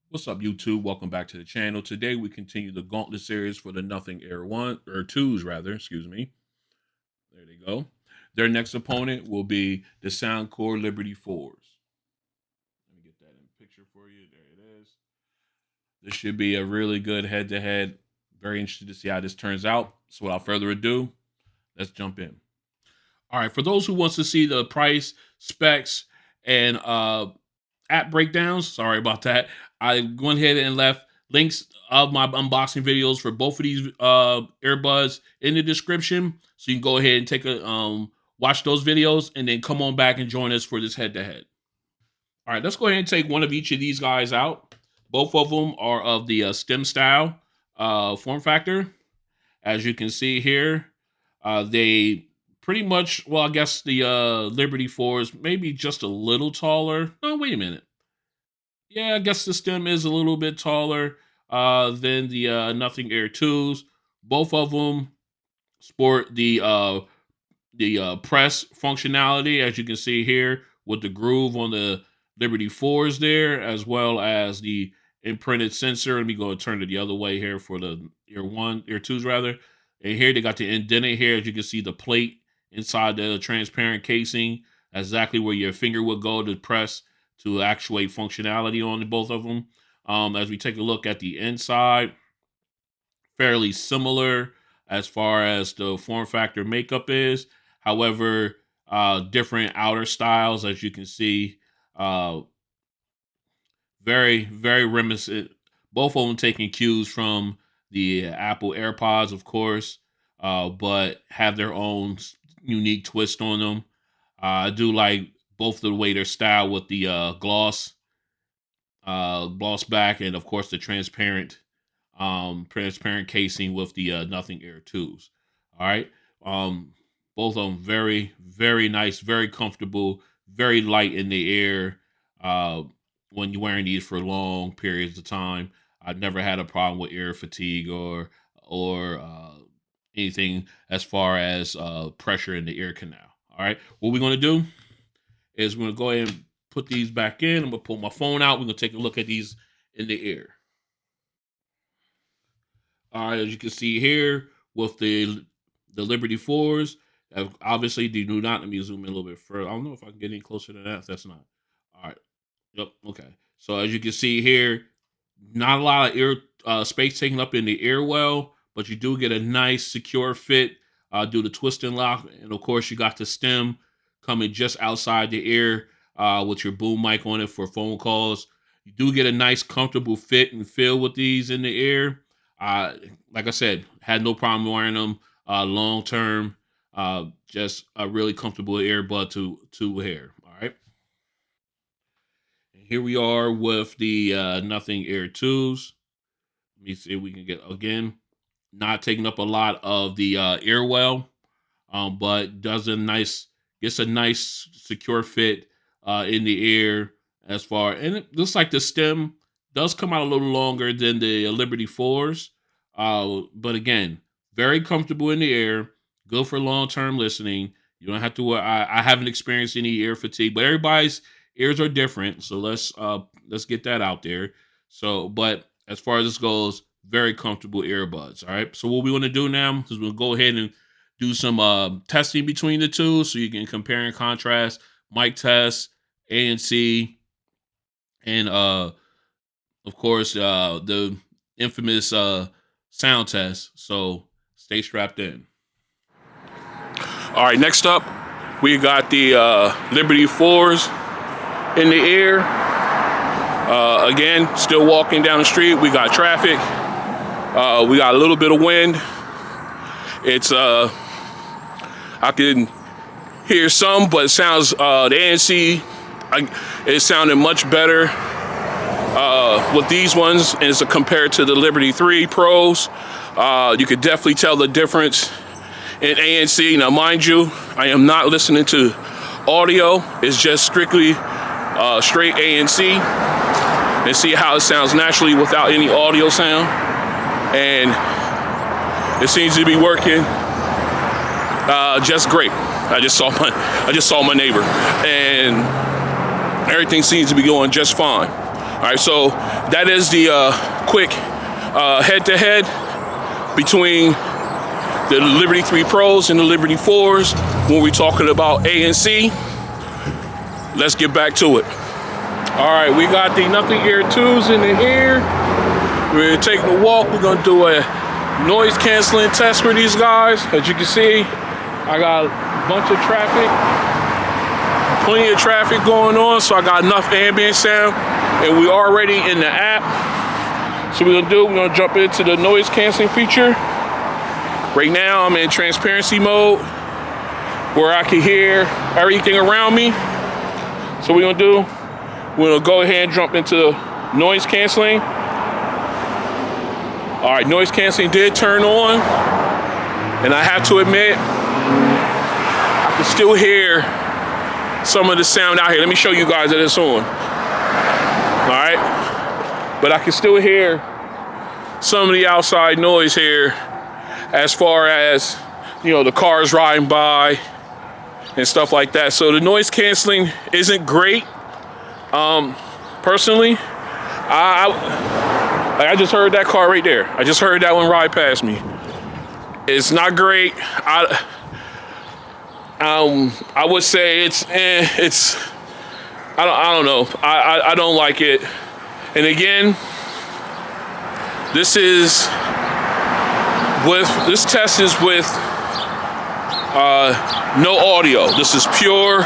What's up, YouTube? Welcome back to the channel. Today we continue the Gauntlet Series for the Nothing Air 1 or 2s rather, excuse me. There they go. Their next opponent will be the Soundcore Liberty 4s. Let me get that in picture for you. There it is. This should be a really good head-to-head. Very interested to see how this turns out. So without further ado, let's jump in. All right, for those who wants to see the price, specs, and app breakdowns, sorry about that. I went ahead and left links of my unboxing videos for both of these earbuds in the description, so you can go ahead and take a watch those videos, and then come on back and join us for this head-to-head. All right, let's go ahead and take one of each of these guys out. Both of them are of the stem style form factor. As you can see here, they pretty much, well, I guess the Liberty 4 is maybe just a little taller. Oh, wait a minute. Yeah, I guess the stem is a little bit taller than the Nothing Air 2s. Both of them sport the press functionality, as you can see here, with the groove on the Liberty 4s there, as well as the imprinted sensor. Let me go and turn it the other way here for the Ear 2s rather. And here they got the indented here, as you can see the plate inside the transparent casing, exactly where your finger would go to press to actuate functionality on both of them. As we take a look at the inside, fairly similar as far as the form factor makeup is. However, different outer styles, as you can see, uh, very reminiscent. Both of them taking cues from the Apple AirPods, of course, but have their own unique twist on them. I do like both of the way they're styled with the gloss back, and of course the transparent casing with the Nothing Air 2s. All right. Um, both of them very nice, very comfortable, very light in the air. When you're wearing these for long periods of time, I've never had a problem with ear fatigue or anything as far as pressure in the ear canal. All right. What we're gonna do is we're gonna go ahead and put these back in. I'm gonna pull my phone out. We're gonna take a look at these in the air. All right, as you can see here with the Liberty 4s, obviously they do not. Let me zoom in a little bit further. I don't know if I can get any closer than that. If that's not. All right. Yep. Okay. So as you can see here, not a lot of ear space taken up in the ear well, but you do get a nice secure fit. Do the twist and lock, and of course you got the stem coming just outside the ear with your boom mic on it for phone calls. You do get a nice comfortable fit and feel with these in the ear. Uh, like I said, had no problem wearing them long term. Just a really comfortable earbud to wear. All right. And here we are with the Nothing Air 2s. Let me see if we can get again. Not taking up a lot of the ear well, but does a nice gets a nice secure fit in the ear as far, and it looks like the stem does come out a little longer than the Liberty 4s, but again, very comfortable in the ear, good for long term listening. You don't have to. I haven't experienced any ear fatigue, but everybody's ears are different, so let's get that out there. So, but as far as this goes, very comfortable earbuds. All right. So what we want to do now is we'll go ahead and do some testing between the two, so you can compare and contrast mic tests, ANC, and of course the infamous sound test. So stay strapped in. All right. Next up, we got the Liberty 4s in the air. Again, still walking down the street. We got traffic. We got a little bit of wind. It's I can hear some, but it sounds the ANC. It sounded much better with these ones as compared to the Liberty 3 Pros. You could definitely tell the difference in ANC. Now, mind you, I am not listening to audio. It's just strictly straight ANC, and see how it sounds naturally without any audio sound. And it seems to be working just great. I just saw my neighbor, and everything seems to be going just fine. All right, so that is the quick head-to-head between the Liberty 3 Pros and the Liberty 4s when we're talking about ANC. Let's get back to it. All right, we got the Nothing Ear 2s in the ear. We're taking a walk. We're gonna do a noise canceling test for these guys. As you can see, I got a bunch of traffic, plenty of traffic going on, so I got enough ambient sound, and we're already in the app. So we're gonna jump into the noise canceling feature. Right now, I'm in transparency mode, where I can hear everything around me. So we're gonna go ahead and jump into noise canceling. All right, noise canceling did turn on, and I have to admit, I can still hear some of the sound out here. Let me show you guys that it's on. All right, but I can still hear some of the outside noise here, as far as, you know, the cars riding by and stuff like that. So the noise canceling isn't great. Personally, I just heard that car right there. I just heard that one ride past me. It's not great. I would say it's I don't know. I don't like it. And again, this test is with no audio. This is pure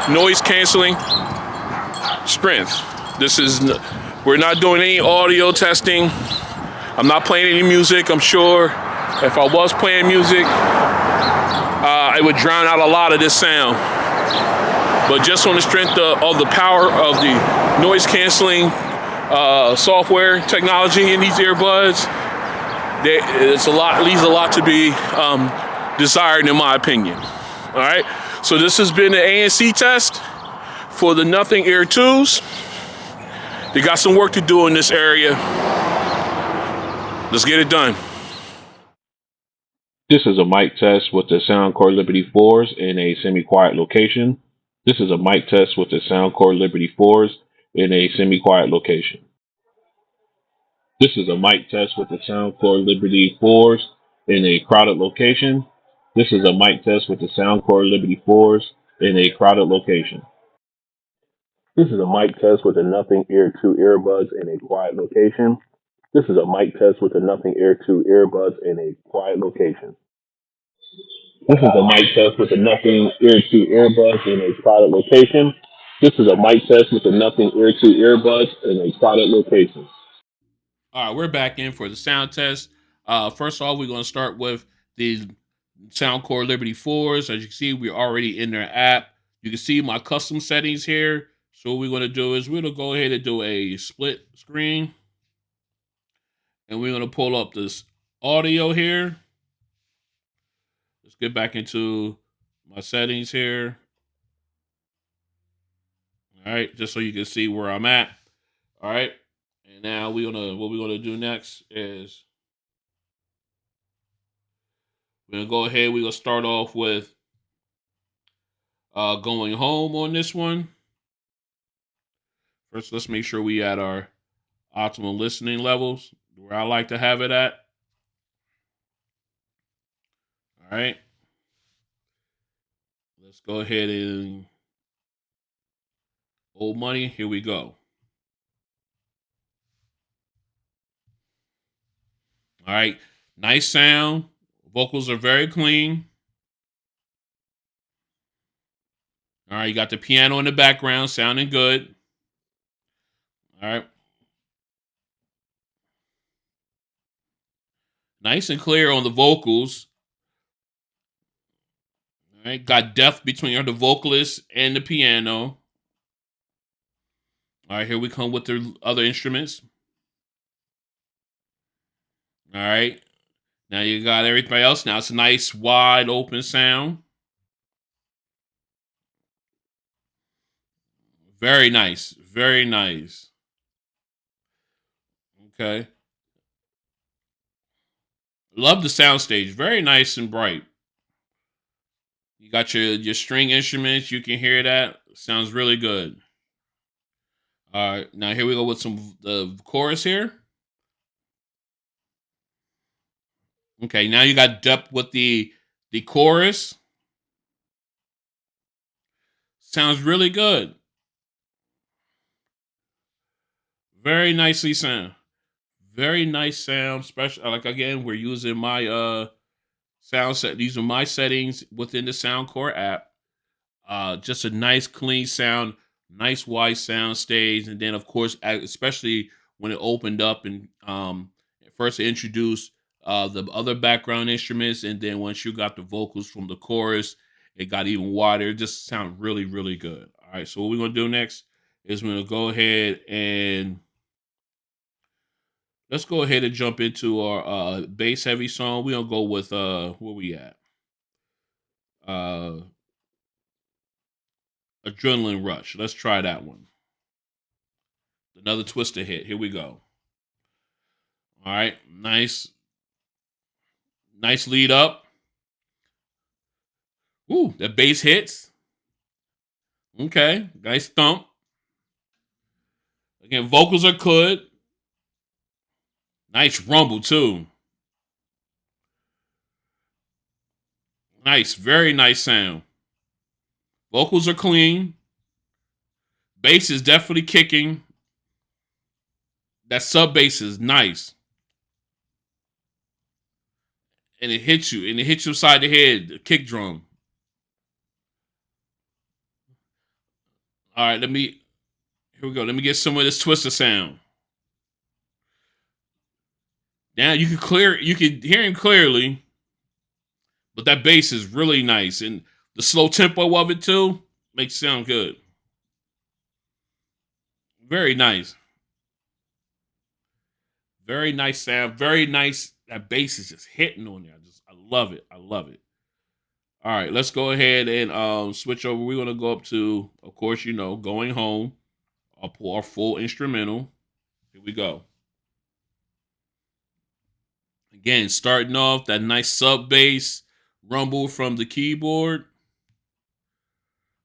noise canceling strength. We're not doing any audio testing. I'm not playing any music. I'm sure if I was playing music, it would drown out a lot of this sound. But just on the strength of the power of the noise canceling software technology in these earbuds, leaves a lot to be desired, in my opinion. All right, so this has been the ANC test for the Nothing Ear 2s. They got some work to do in this area. Let's get it done. This is a mic test with the Soundcore Liberty 4s in a semi-quiet location. This is a mic test with the Soundcore Liberty 4s in a semi-quiet location. This is a mic test with the Soundcore Liberty 4s in a crowded location. This is a mic test with the Soundcore Liberty 4s in a crowded location. This is a mic test with the Nothing Ear 2 earbuds in a quiet location. This is a mic test with the Nothing Ear 2 earbuds in a quiet location. This is a mic test with the Nothing Ear 2 earbuds in a crowded location. This is a mic test with the Nothing Ear 2 earbuds in a crowded location. All right, we're back in for the sound test. First off, we're going to start with the Soundcore Liberty 4s. As you can see, we're already in their app. You can see my custom settings here. So what we're going to do is we're going to go ahead and do a split screen. And we're going to pull up this audio here. Let's get back into my settings here. All right, just so you can see where I'm at. All right. And now what we're gonna do next is we're gonna go ahead. We're gonna start off with going home on this one. First, let's make sure we at our optimal listening levels where I like to have it at. All right. Let's go ahead and old money. Here we go. All right. Nice sound. Vocals are very clean. All right. You got the piano in the background sounding good. All right. Nice and clear on the vocals. All right. Got depth between the vocalist and the piano. All right. Here we come with the other instruments. All right. Now you got everything else. Now it's a nice, wide open sound. Very nice. Very nice. Okay. Love the soundstage. Very nice and bright. You got your string instruments. You can hear that. Sounds really good. All right, now here we go with some the chorus here. Okay, now you got depth with the chorus. Sounds really good. Very nicely sound. Very nice sound. Special, like again, we're using my sound set. These are my settings within the Soundcore app. Just a nice clean sound, nice wide sound stage, and then of course, especially when it opened up and first introduced the other background instruments, and then once you got the vocals from the chorus, it got even wider. It just sounded really, really good. All right, so what we're gonna do next is we're gonna go ahead and let's go ahead and jump into our bass heavy song. We're gonna go with where we at? Uh Adrenaline Rush. Let's try that one. Another twister hit. Here we go. All right. Nice lead up. Ooh, that bass hits. Okay. Nice thump. Again, vocals are good. Nice rumble too. Nice, very nice sound. Vocals are clean. Bass is definitely kicking. That sub bass is nice. And it hits you. And it hits you upside the head. The kick drum. All right, here we go. Let me get some of this twister sound. Now you can hear him clearly, but that bass is really nice. And the slow tempo of it too makes it sound good. Very nice. Very nice sound. Very nice. That bass is just hitting on there. I love it. I love it. All right, let's go ahead and switch over. We're gonna go up to, of course, Going Home. I'll pull our full instrumental. Here we go. Again, starting off that nice sub bass rumble from the keyboard.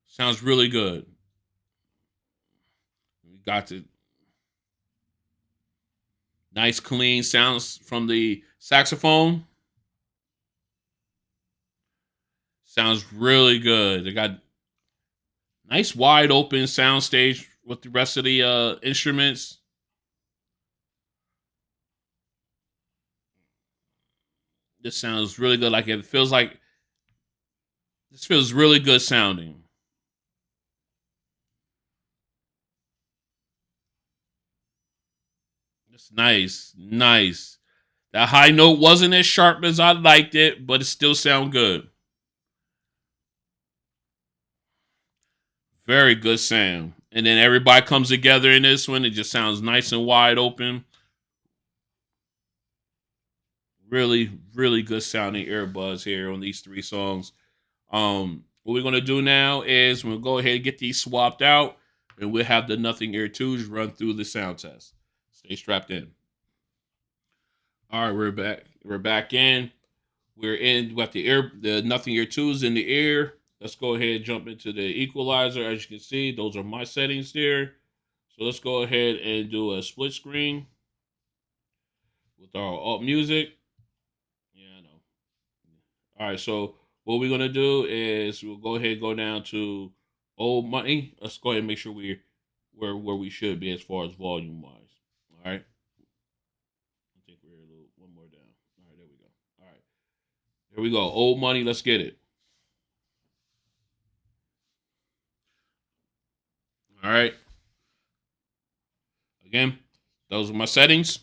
Sounds really good. We got the nice clean sounds from the saxophone. Sounds really good. They got nice wide open sound stage with the rest of the instruments. This sounds really good. This feels really good sounding. It's nice, nice. That high note wasn't as sharp as I liked it, but it still sound good. Very good sound. And then everybody comes together in this one. It just sounds nice and wide open. Really, really good sounding earbuds here on these three songs. What we're gonna do now is we'll go ahead and get these swapped out, and we'll have the Nothing Ear 2s run through the sound test. Stay strapped in. All right, we're back. We're back in. We're in. We got the Nothing Ear 2s in the ear. Let's go ahead and jump into the equalizer. As you can see, those are my settings there. So let's go ahead and do a split screen with our alt music. Yeah, I know. All right, so what we're gonna do is we'll go ahead and go down to old money. Let's go ahead and make sure we're where we should be as far as volume wise. All right. I think we're a little one more down. All right, there we go. All right. Here we go. Old money, let's get it. All right. Again, those are my settings.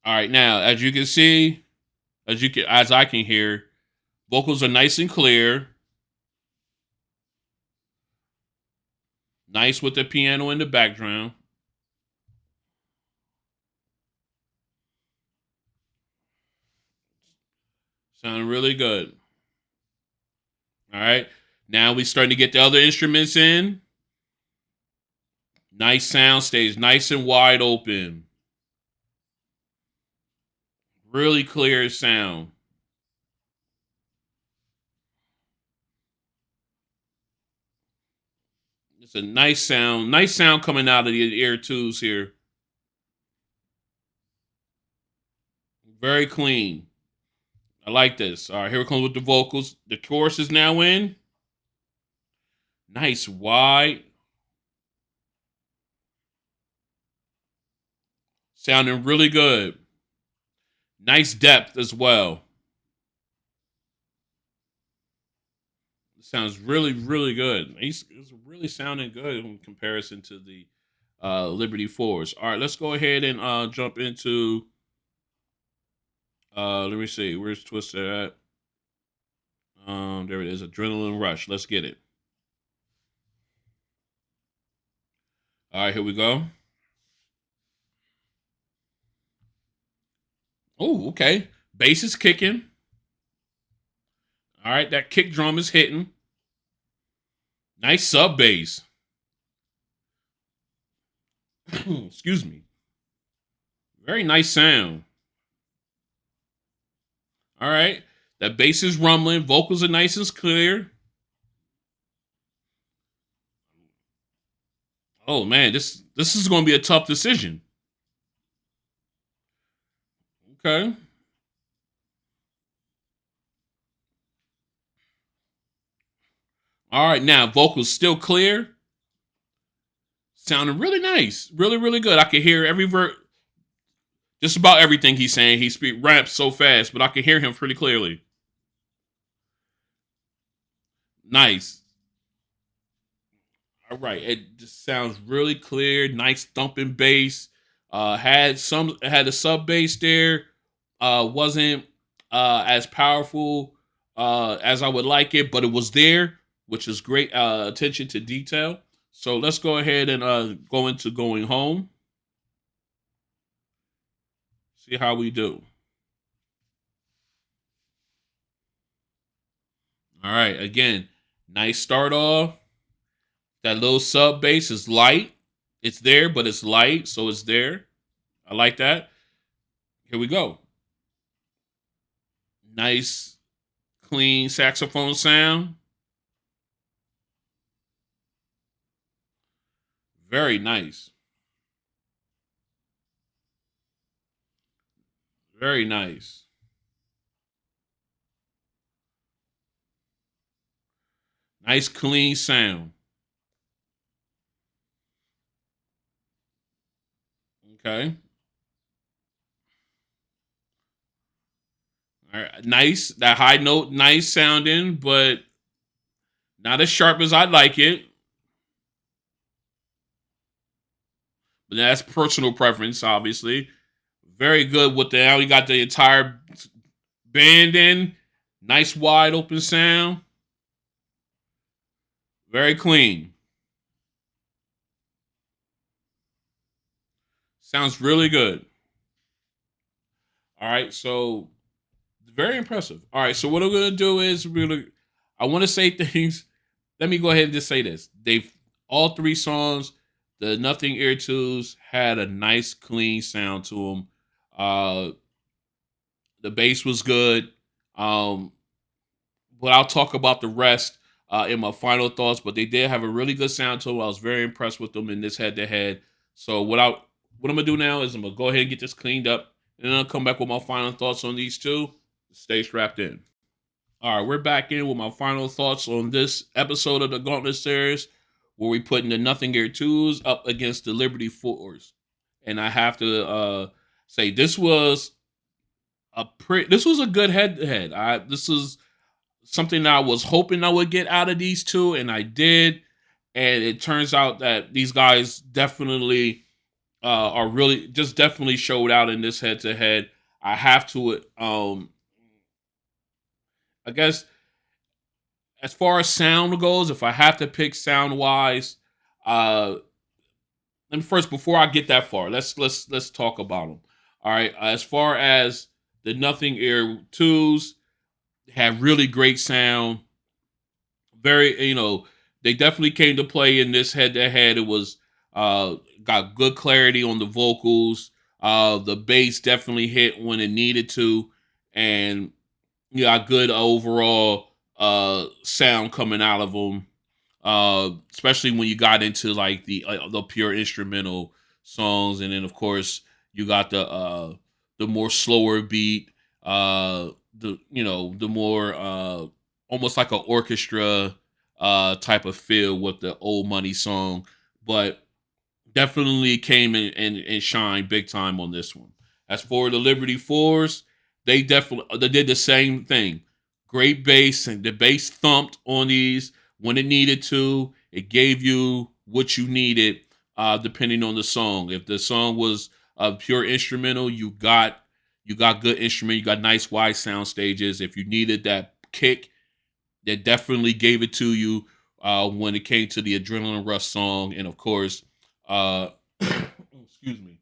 All right, now as you can see, as I can hear, vocals are nice and clear. Nice with the piano in the background. Sound really good. All right. Now we starting to get the other instruments in. Nice sound stage, nice and wide open. Really clear sound. It's a nice sound coming out of the Air 2s here. Very clean. I like this. All right, here it comes with the vocals. The chorus is now in. Nice wide. Sounding really good. Nice depth as well. Sounds really, really good. It's really sounding good in comparison to the Liberty 4s. All right, let's go ahead and jump into, let me see, where's Twister at? There it is, Adrenaline Rush. Let's get it. All right, here we go. Oh, okay. Bass is kicking. All right, that kick drum is hitting. Nice sub bass. Excuse me. Very nice sound. All right. That bass is rumbling. Vocals are nice and clear. Oh man, this is going to be a tough decision. Okay. All right, now vocals still clear. Sounding really nice. Really, really good. I can hear every verse, just about everything he's saying. He raps so fast, but I can hear him pretty clearly. Nice. All right, it just sounds really clear. Nice thumping bass. Had a sub bass there. Wasn't as powerful as I would like it, but it was there, which is great attention to detail. So let's go ahead and go into going home. See how we do. All right, again, nice start off. That little sub bass is light. It's there, but it's light, so it's there. I like that. Here we go. Nice, clean saxophone sound. Very nice. Very nice. Nice, clean sound. Okay. All right. Nice. That high note, nice sounding, but not as sharp as I'd like it. But that's personal preference, obviously. Very good with the now you got the entire band in. Nice wide open sound. Very clean. Sounds really good. All right, so very impressive. All right, so what I'm gonna do is I want to say things. Let me go ahead and just say this. They've all three songs, the Nothing Ear Twos had a nice clean sound to them. The bass was good. Um, but I'll talk about the rest in my final thoughts. But they did have a really good sound to them. I was very impressed with them in this head to head. So what I'm gonna do now is I'm gonna go ahead and get this cleaned up, and then I'll come back with my final thoughts on these two. Stay strapped in. All right, we're back in with my final thoughts on this episode of the Gauntlet Series, where we putting the Nothing Gear 2s up against the Liberty 4s. And I have to say this was a good head to head. This is something that I was hoping I would get out of these two, and I did. And it turns out that these guys definitely are really just definitely showed out in this head to head. I have to I guess as far as sound goes, if I have to pick sound wise, uh, let me first before I get that far, let's talk about them. All right, as far as the Nothing Ear twos have really great sound. Very, they definitely came to play in this head to head. It was got good clarity on the vocals. The bass definitely hit when it needed to, and got good overall sound coming out of them. Especially when you got into like the pure instrumental songs, and then of course you got the more slower beat, the the more almost like an orchestra type of feel with the old money song, but definitely came and shined big time on this one. As for the Liberty Fours, they did the same thing. Great bass, and the bass thumped on these when it needed to. It gave you what you needed, depending on the song. If the song was a pure instrumental, you got good instrument, you got nice wide sound stages. If you needed that kick, they definitely gave it to you when it came to the Adrenaline Rush song, and of course, uh, excuse me,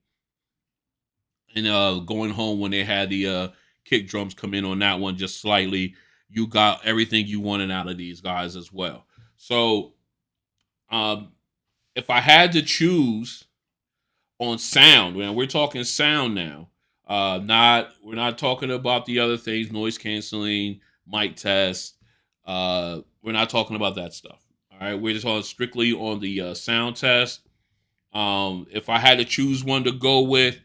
and going home when they had the kick drums come in on that one just slightly. You got everything you wanted out of these guys as well. So, um, if I had to choose on sound, man, we're talking sound now. Not we're not talking about the other things, noise canceling, mic test. We're not talking about that stuff. All right, we're just on strictly on the sound test. If I had to choose one to go with,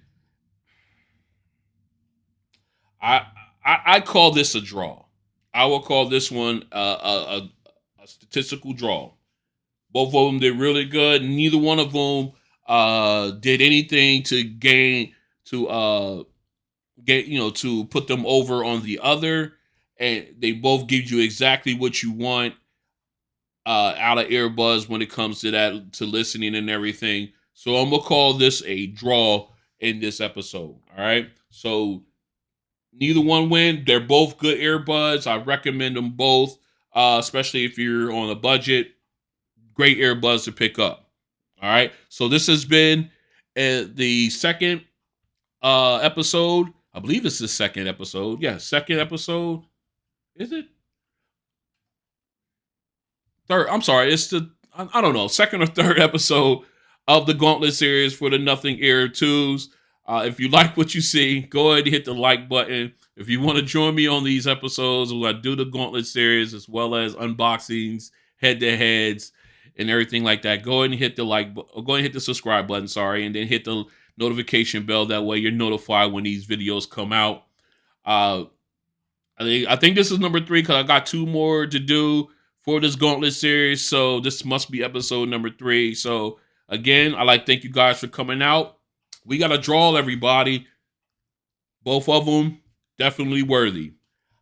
I I call this a draw. I will call this one a statistical draw. Both of them did really good. Neither one of them did anything to gain to get to put them over on the other, and they both give you exactly what you want out of earbuds when it comes to that, to listening and everything. So I'm gonna call this a draw in this episode. All right. So neither one win. They're both good earbuds. I recommend them both, especially if you're on a budget. Great earbuds to pick up. All right. So this has been the second episode. I believe it's the second episode. Yeah, second episode. Is it? Third. I'm sorry. It's the I don't know, second or third episode of the Gauntlet series for the Nothing Ear Twos. If you like what you see, go ahead and hit the like button. If you want to join me on these episodes, where I do the Gauntlet series as well as unboxings, head to heads, and everything like that, go ahead and hit the go ahead and hit the subscribe button. Sorry, and then hit the notification bell. That way, you're notified when these videos come out. Uh, I think this is number 3 because I got 2 more to do for this Gauntlet series. So this must be episode number 3. So again, I like to thank you guys for coming out. We got a draw, everybody. Both of them definitely worthy.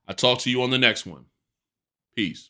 I'll talk to you on the next one. Peace.